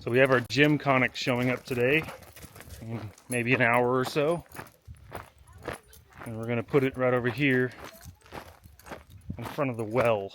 So we have our gym conic showing up today in maybe an hour or so. And we're gonna put it right over here in front of the well.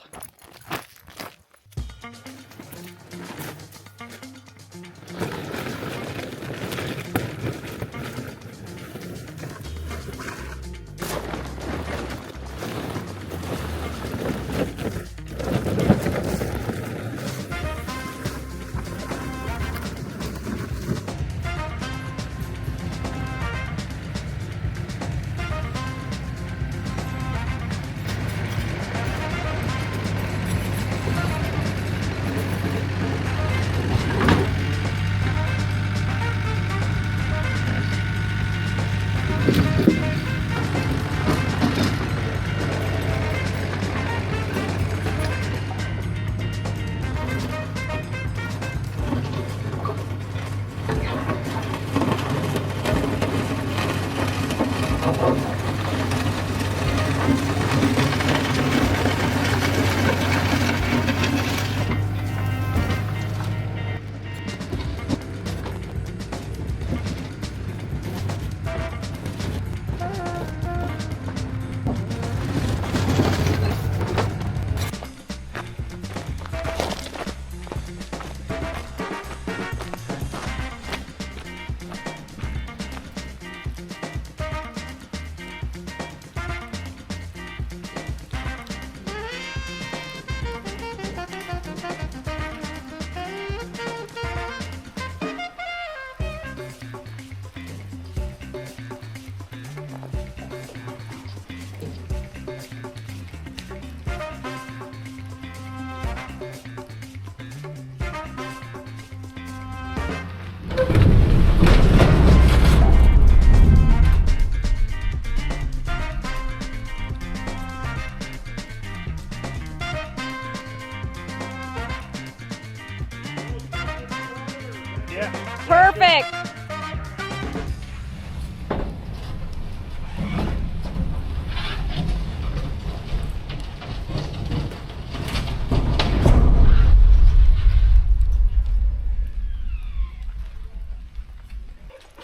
Perfect.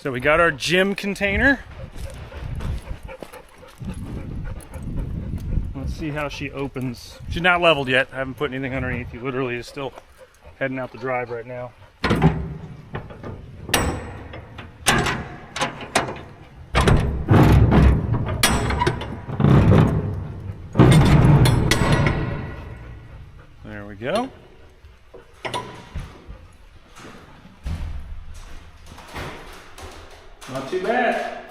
So we got our gym container. Let's see how she opens. She's not leveled yet. I haven't put anything underneath. He literally is still heading out the drive right now. There we go. Not too bad.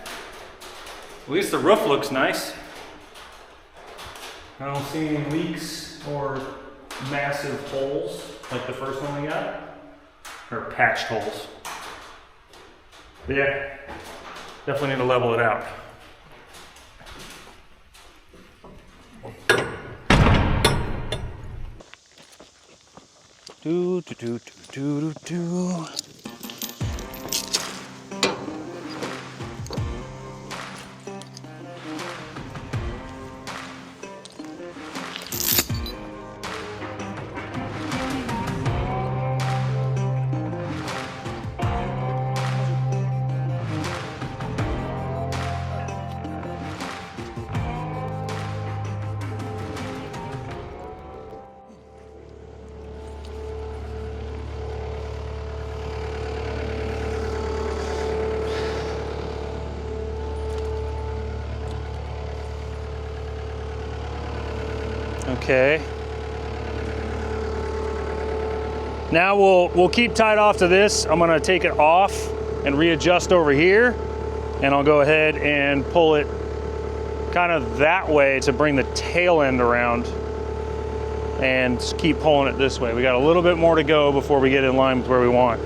At least the roof looks nice. I don't see any leaks or massive holes like the first one we got. Or patched holes. But yeah, definitely need to level it out. Do do do do do do. Okay. Now we'll keep tied off to this. I'm gonna take it off and readjust over here, and I'll go ahead and pull it kind of that way to bring the tail end around and keep pulling it this way. We got a little bit more to go before we get in line with where we want.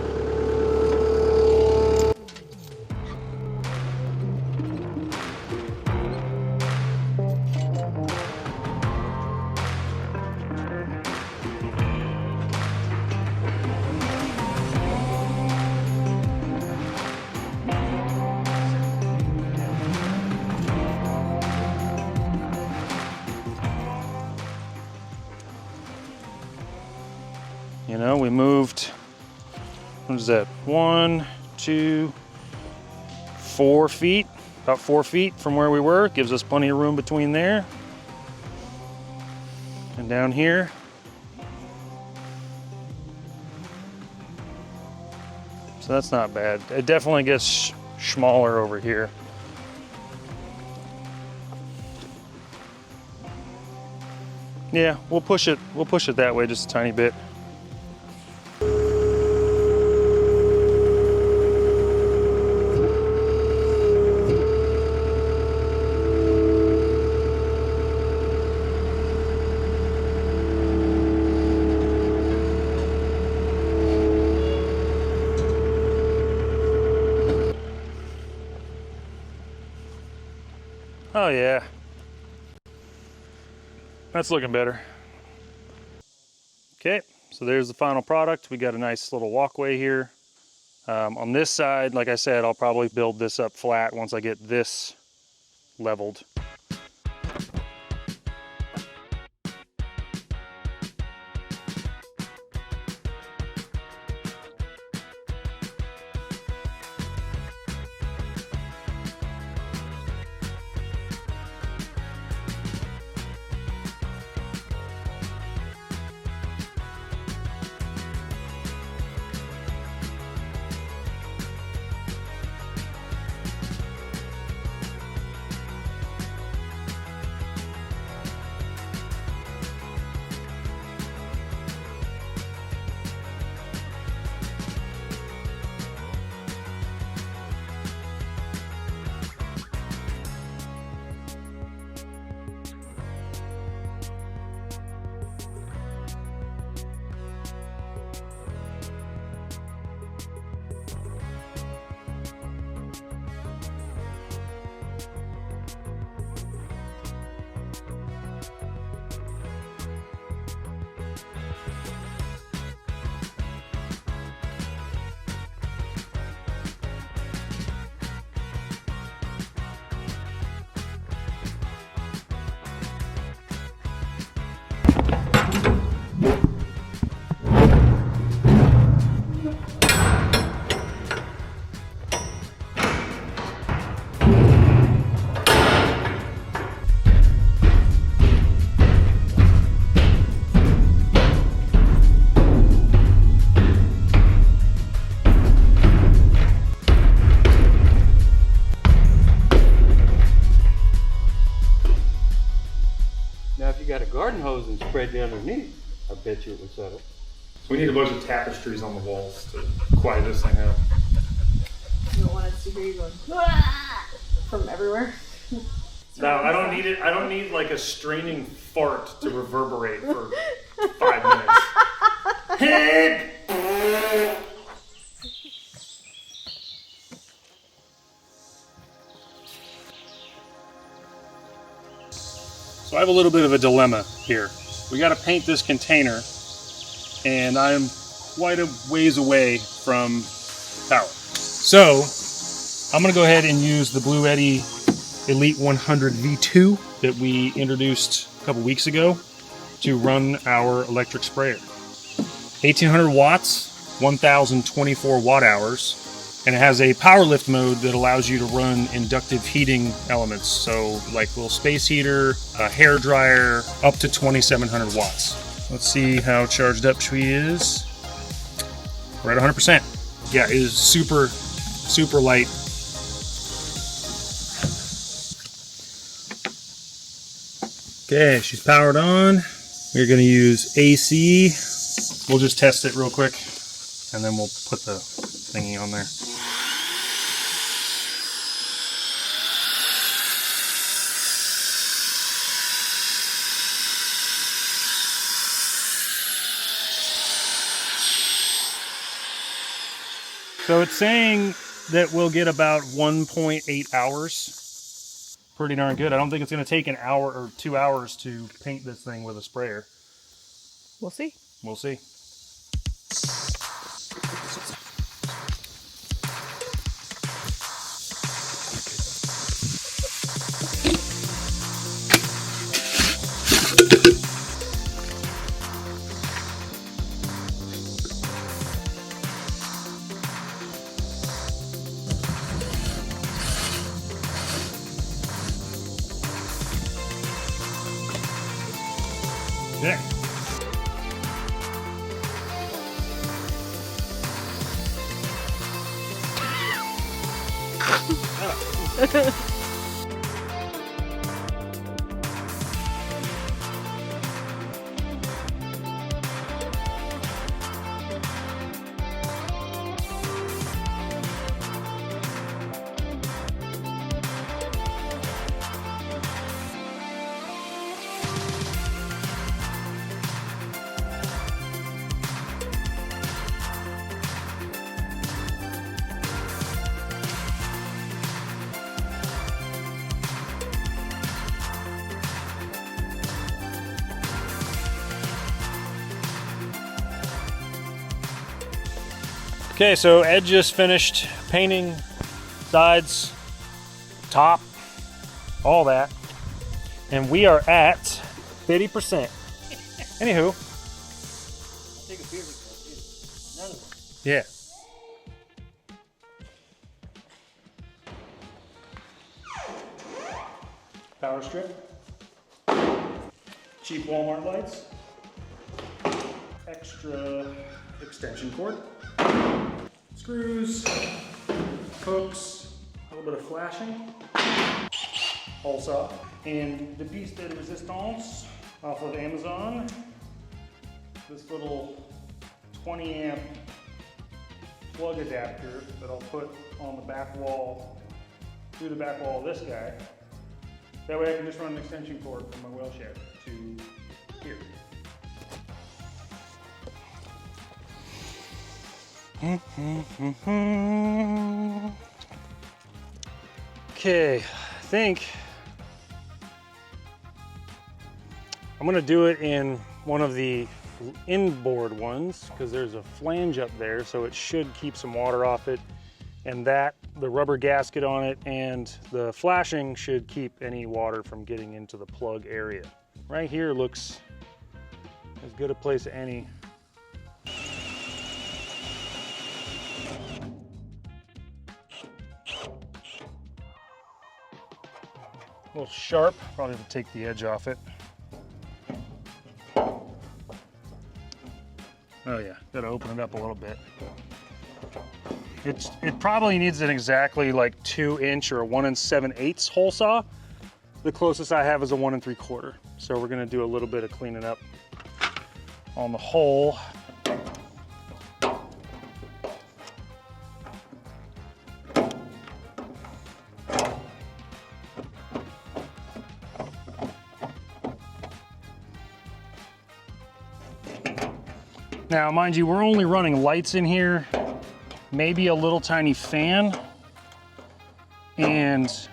You know, we moved what is that? 1, 2, 4 feet. About 4 feet from where we were. Gives us plenty of room between there. And down here. So that's not bad. It definitely gets smaller over here. Yeah, we'll push it that way just a tiny bit. Oh yeah, that's looking better. Okay, so there's the final product. We got a nice little walkway here. On this side, like I said, I'll probably build this up flat once I get this leveled. Garden hose and spread down underneath, I bet you it would settle. We need a bunch of tapestries on the walls to quiet this thing out. You don't want us to hear you going "Wah!" from everywhere. No, I don't need it. I don't need like a straining fart to reverberate for 5 minutes. So I have a little bit of a dilemma here. We got to paint this container, and I'm quite a ways away from power. So I'm going to go ahead and use the Bluetti Elite 100 V2 that we introduced a couple weeks ago to run our electric sprayer. 1800 watts, 1024 watt hours. And it has a power lift mode that allows you to run inductive heating elements. So like little space heater, a hair dryer, up to 2700 watts. Let's see how charged up she is. We're at 100%. Yeah, it is super, super light. Okay, she's powered on. We're gonna use AC. We'll just test it real quick and then we'll put the thingy on there. So it's saying that we'll get about 1.8 hours. Pretty darn good. I don't think it's going to take an hour or 2 hours to paint this thing with a sprayer. We'll see. We'll see. Okay. Okay, so Ed just finished painting sides, top, all that, and we are at 30%. Anywho, Take a beer because none of them. yeah. Power strip, cheap Walmart lights, extra extension cord, screws, hooks, a little bit of flashing, hole saw, and the piece de resistance off of Amazon. This little 20 amp plug adapter that I'll put on the back wall, through the back wall of this guy. That way I can just run an extension cord from my well shed to here. Okay, I think I'm gonna do it in one of the inboard ones because there's a flange up there, so it should keep some water off it. And that, the rubber gasket on it and the flashing should keep any water from getting into the plug area. Right here looks as good a place as any. A little sharp, probably have to take the edge off it. Oh yeah, gotta open it up a little bit. It probably needs an exactly like 2-inch or a 1 7/8 hole saw. The closest I have is a 1 3/4. So we're gonna do a little bit of cleaning up on the hole. Now, mind you, we're only running lights in here, maybe a little tiny fan, and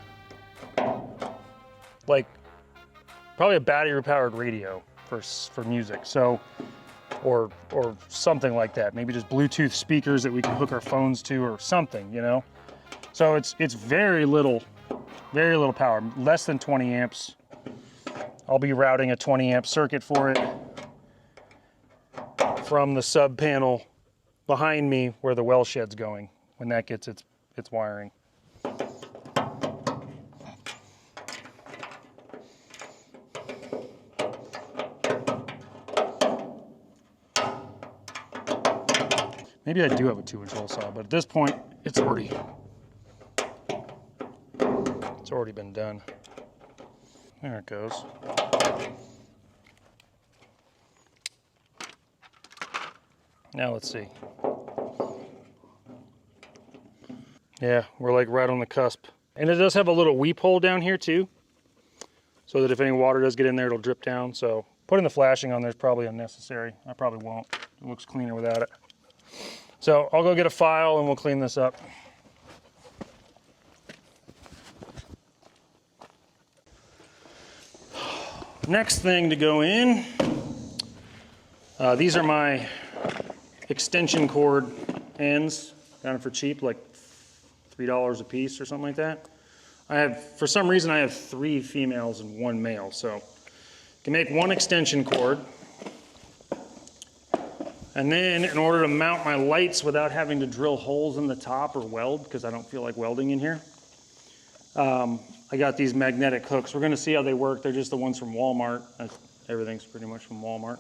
like probably a battery-powered radio for music. So, or something like that. Maybe just Bluetooth speakers that we can hook our phones to, or something, you know. So it's very little power, less than 20 amps. I'll be routing a 20 amp circuit for it from the sub panel behind me where the well shed's going when that gets its wiring. Maybe I do have a 2-inch hole saw, but at this point it's already been done. There it goes. Now let's see. Yeah, we're like right on the cusp. And it does have a little weep hole down here too, so that if any water does get in there, it'll drip down. So putting the flashing on there is probably unnecessary. I probably won't. It looks cleaner without it. So I'll go get a file and we'll clean this up. Next thing to go in, these are my extension cord ends, got them for cheap, like $3 a piece or something like that. For some reason I have 3 females and 1 male, so you can make 1 extension cord. And then in order to mount my lights without having to drill holes in the top or weld, because I don't feel like welding in here, I got these magnetic hooks. We're gonna see how they work. They're just the ones from Walmart. Everything's pretty much from Walmart.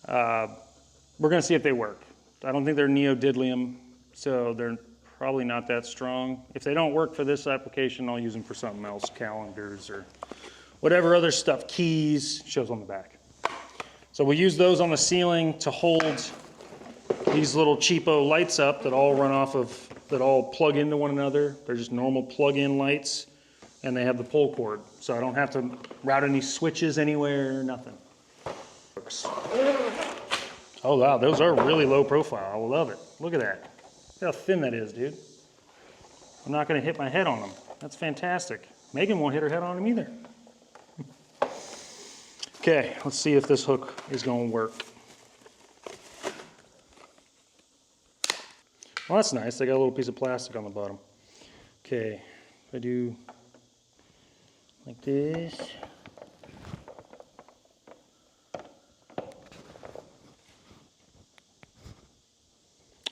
We're gonna see if they work. I don't think they're neodymium, so they're probably not that strong. If they don't work for this application, I'll use them for something else, calendars or whatever other stuff, keys, shows on the back. So we use those on the ceiling to hold these little cheapo lights up that all run off of, that all plug into one another. They're just normal plug-in lights, and they have the pull cord. So I don't have to route any switches anywhere, nothing. Oh wow, those are really low profile. I love it. Look at that. Look how thin that is, dude. I'm not gonna hit my head on them. That's fantastic. Megan won't hit her head on them either. Okay, let's see if this hook is gonna work. Well, that's nice. They got a little piece of plastic on the bottom. Okay, if I do like this.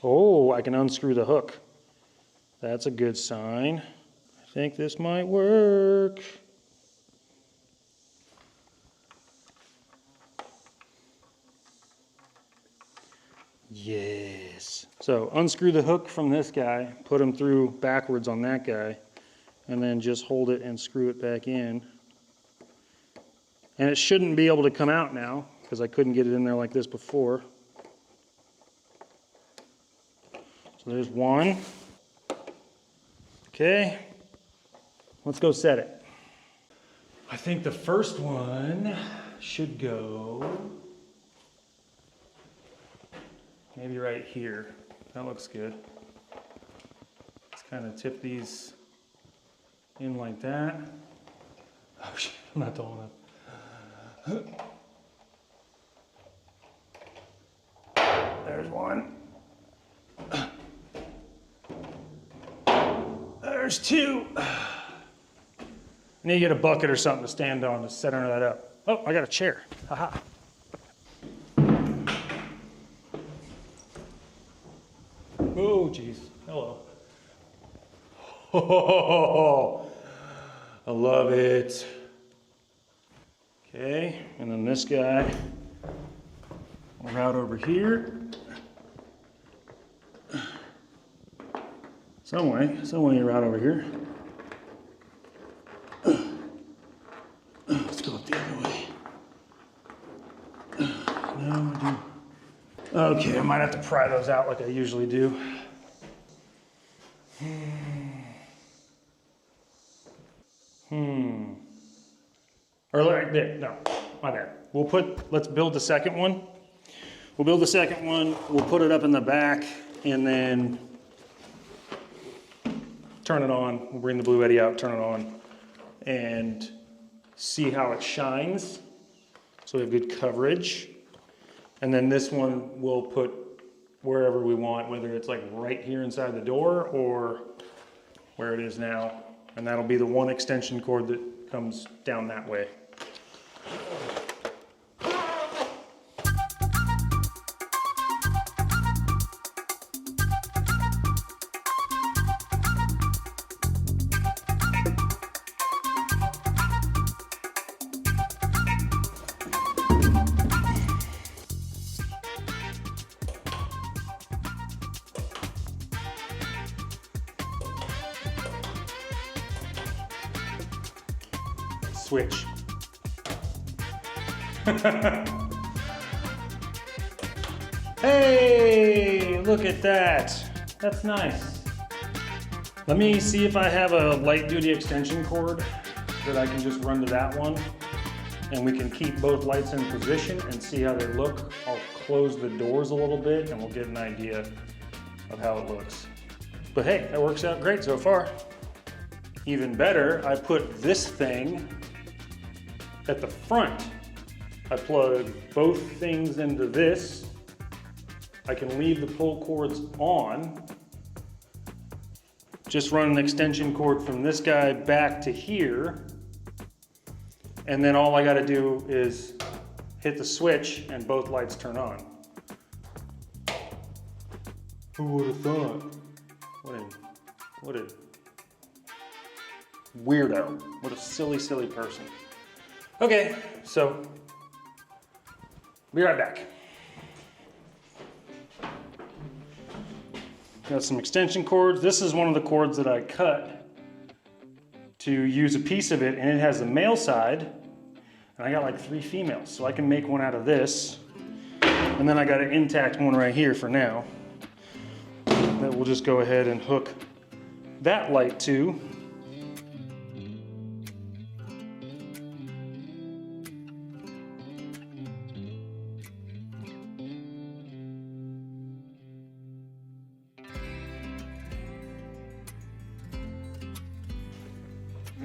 Oh, I can unscrew the hook. That's a good sign. I think this might work. Yes. So unscrew the hook from this guy, put him through backwards on that guy, and then just hold it and screw it back in. And it shouldn't be able to come out now because I couldn't get it in there like this before. So there's one. Okay, let's go set it. I think the first one should go maybe right here. That looks good. Let's kind of tip these in like that. Oh shit, I'm not tall enough. There's one. There's two. I need to get a bucket or something to stand on to set under that up. Oh, I got a chair. Haha. Oh, geez. Hello. Oh, I love it. Okay, and then this guy, we'll route over here. Some way you route over here. Let's go up the other way. No, I do. Okay, I might have to pry those out like I usually do. Or like this, no, my bad. Let's build the second one. We'll build the second one, we'll put it up in the back, and then turn it on. We'll bring the Bluetti out, turn it on, and see how it shines. So we have good coverage. And then this one we'll put wherever we want, whether it's like right here inside the door or where it is now. And that'll be the one extension cord that comes down that way. Switch. Hey, look at that. That's nice. Let me see if I have a light duty extension cord that I can just run to that one, and we can keep both lights in position and see how they look. I'll close the doors a little bit and we'll get an idea of how it looks. But hey, that works out great so far. Even better, I put this thing at the front. I plug both things into this. I can leave the pull cords on. Just run an extension cord from this guy back to here. And then all I gotta do is hit the switch and both lights turn on. Who would have thought? What a weirdo. What a silly, silly person. Okay, so Be right back. Got some extension cords. This is one of the cords that I cut to use a piece of it, and it has the male side, and I got like 3 females, so I can make one out of this. And then I got an intact one right here for now that we'll just go ahead and hook that light to.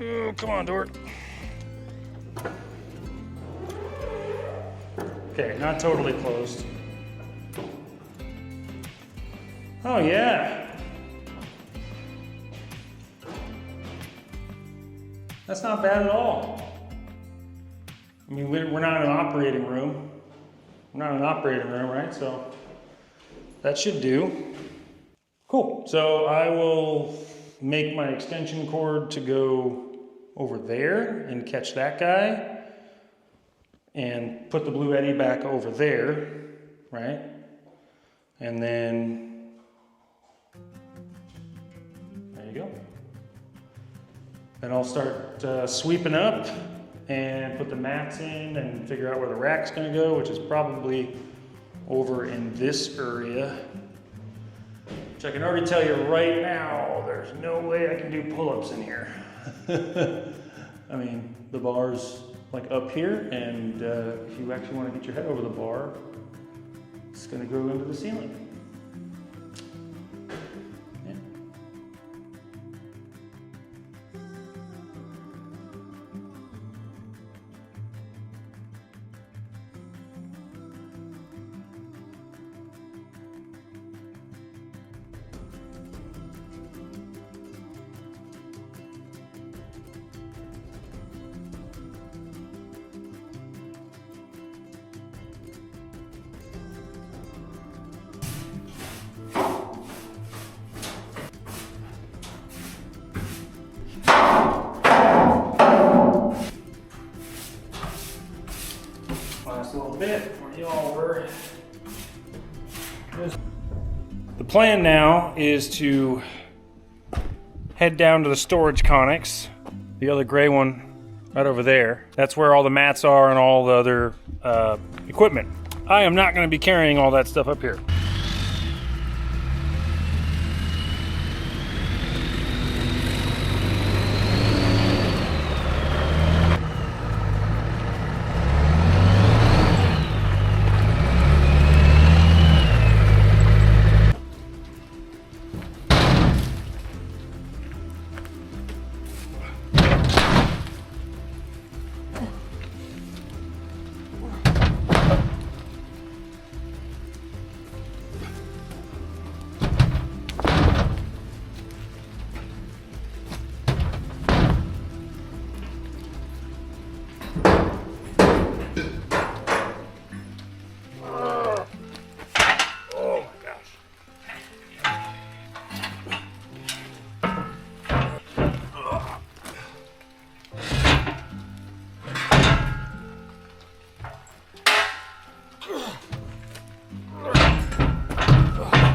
Oh, come on, Dort. Okay, not totally closed. Oh yeah. That's not bad at all. I mean, we're not in an operating room. We're not in an operating room, right? So that should do. Cool. So I will make my extension cord to go over there and catch that guy, and put the Bluetti back over there, right? And then, there you go. Then I'll start sweeping up and put the mats in and figure out where the rack's gonna go, which is probably over in this area. Which I can already tell you right now, there's no way I can do pull-ups in here. I mean, the bar's like up here, and if you actually want to get your head over the bar, it's going to go into the ceiling. Yeah. Last little bit where y'all were. The plan now is to head down to the storage conics, the other gray one right over there. That's where all the mats are and all the other equipment. I am not going to be carrying all that stuff up here.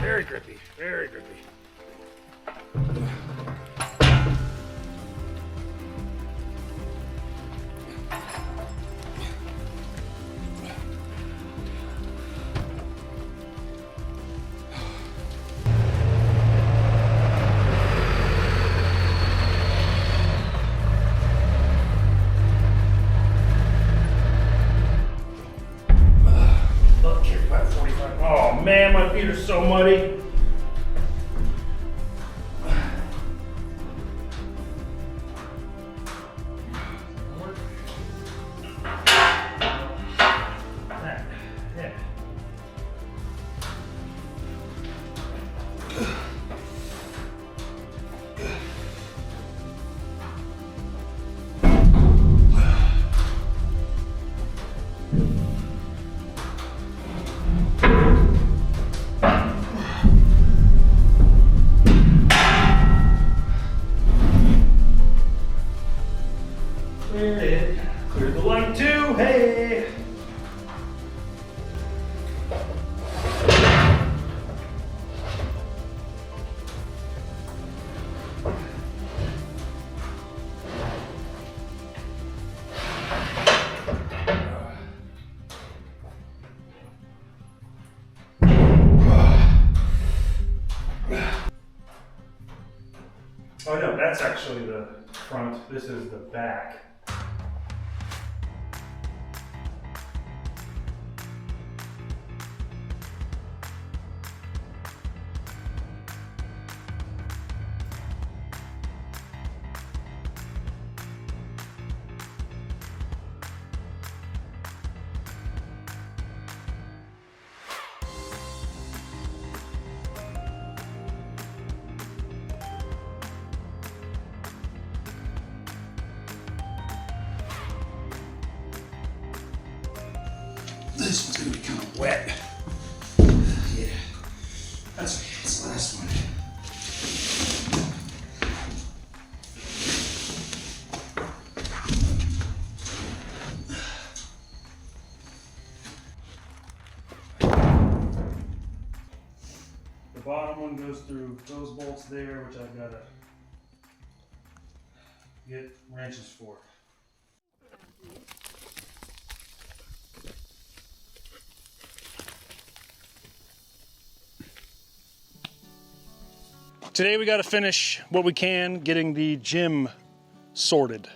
Very grippy, very grippy. Oh man, my feet are so muddy. Cleared it. Cleared the light too. Hey. actually the front. This is the back. This one's gonna be kind of wet. Yeah, that's okay. It's the last one. The bottom one goes through those bolts there, which I've got to get wrenches for. Today we got to finish what we can getting the gym sorted.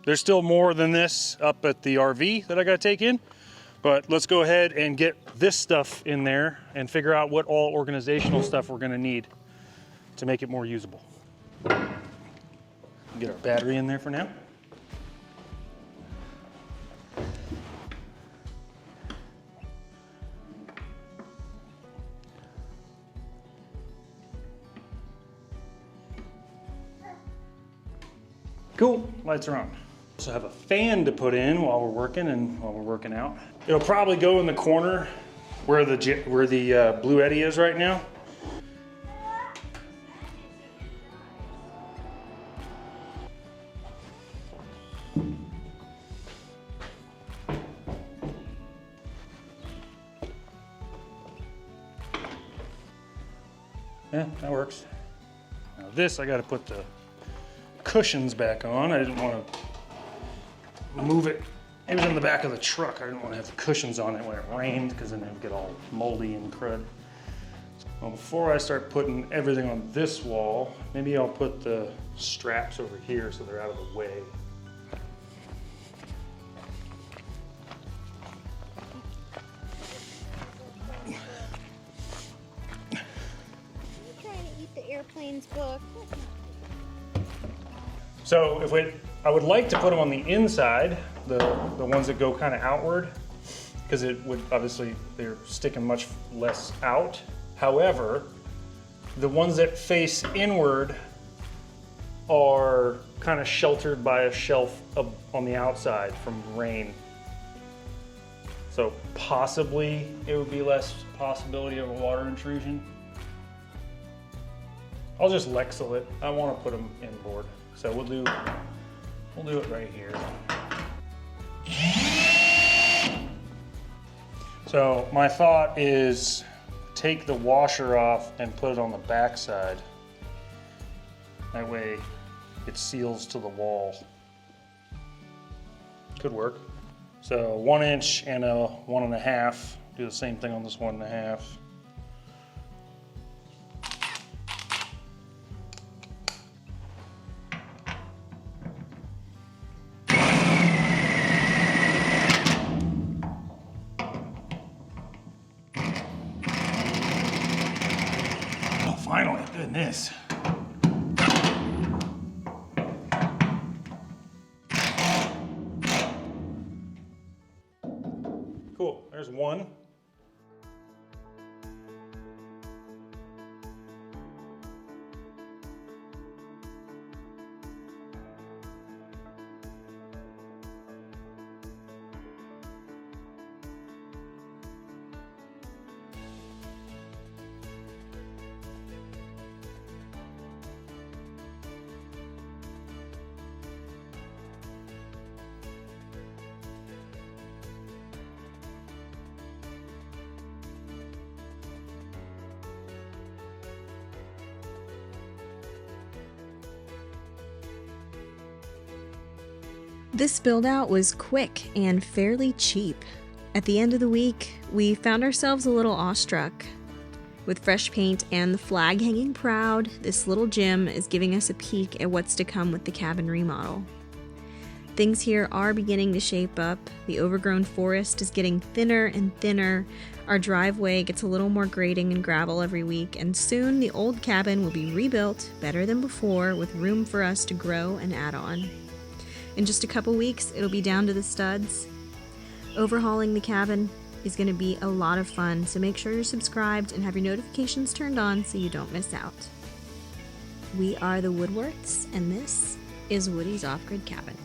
There's still more than this up at the RV that I got to take in, but let's go ahead and get this stuff in there and figure out what all organizational stuff we're going to need to make it more usable. Get our battery in there for now. Cool, lights are on. Also have a fan to put in while we're working and while we're working out. It'll probably go in the corner where the Bluetti is right now. Yeah, that works. Now this, I gotta put the cushions back on. I didn't want to move it. It was in the back of the truck. I didn't want to have the cushions on it when it rained because then it would get all moldy and crud. Well, before I start putting everything on this wall, maybe I'll put the straps over here so they're out of the way. Trying to eat the airplane's book. So I would like to put them on the inside, the ones that go kind of outward, because it would obviously, they're sticking much less out. However, the ones that face inward are kind of sheltered by a shelf on the outside from rain. So possibly it would be less possibility of a water intrusion. I'll just Lexel it. I want to put them inboard. So we'll do it right here. So my thought is take the washer off and put it on the back side. That way it seals to the wall. Could work. So 1 inch and a 1.5. Do the same thing on this 1.5. Finally, goodness. Cool, there's one. This build out was quick and fairly cheap. At the end of the week, we found ourselves a little awestruck. With fresh paint and the flag hanging proud, this little gym is giving us a peek at what's to come with the cabin remodel. Things here are beginning to shape up. The overgrown forest is getting thinner and thinner. Our driveway gets a little more grading and gravel every week, and soon the old cabin will be rebuilt better than before with room for us to grow and add on. In just a couple weeks, it'll be down to the studs. Overhauling the cabin is going to be a lot of fun, so make sure you're subscribed and have your notifications turned on so you don't miss out. We are the Woodworths, and this is Woody's Off-Grid Cabin.